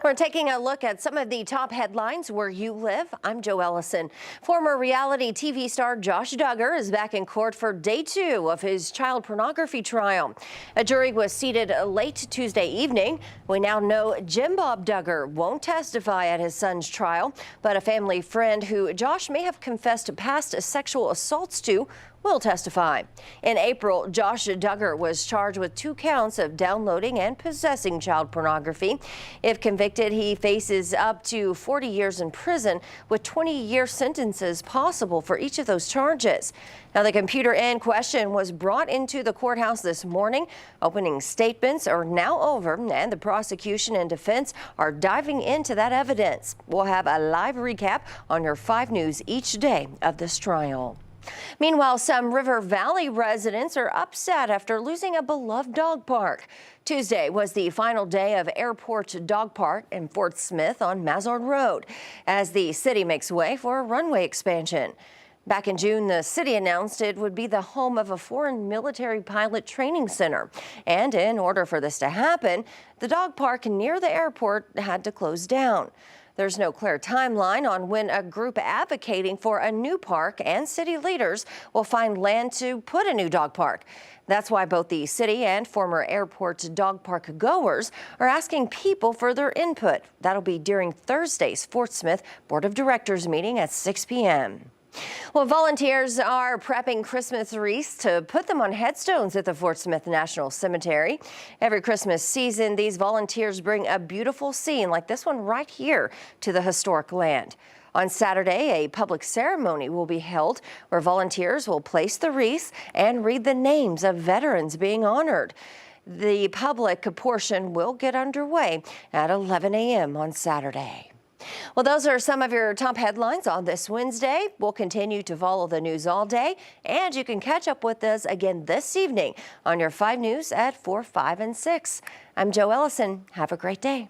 We're taking a look at some of the top headlines where you live. I'm Joe Ellison. Former reality TV star Josh Duggar is back in court for day 2 of his child pornography trial. A jury was seated late Tuesday evening. We now know Jim Bob Duggar won't testify at his son's trial, but a family friend who Josh may have confessed past sexual assaults to will testify. In April, Josh Duggar was charged with 2 counts of downloading and possessing child pornography. If convicted, he faces up to 40 years in prison, with 20-year sentences possible for each of those charges. Now, the computer in question was brought into the courthouse this morning. Opening statements are now over, and the prosecution and defense are diving into that evidence. We'll have a live recap on your 5 News each day of this trial. Meanwhile, some River Valley residents are upset after losing a beloved dog park. Tuesday was the final day of Airport Dog Park in Fort Smith on Mazard Road, as the city makes way for a runway expansion. Back in June, the city announced it would be the home of a foreign military pilot training center. And in order for this to happen, the dog park near the airport had to close down. There's no clear timeline on when a group advocating for a new park and city leaders will find land to put a new dog park. That's why both the city and former airport dog park goers are asking people for their input. That'll be during Thursday's Fort Smith Board of Directors meeting at 6 p.m. Well, volunteers are prepping Christmas wreaths to put them on headstones at the Fort Smith National Cemetery. Every Christmas season, these volunteers bring a beautiful scene like this one right here to the historic land. On Saturday, a public ceremony will be held where volunteers will place the wreaths and read the names of veterans being honored. The public portion will get underway at 11 a.m. on Saturday. Well, those are some of your top headlines on this Wednesday. We'll continue to follow the news all day, and you can catch up with us again this evening on your 5 News at 4, 5, and 6. I'm Joe Ellison. Have a great day.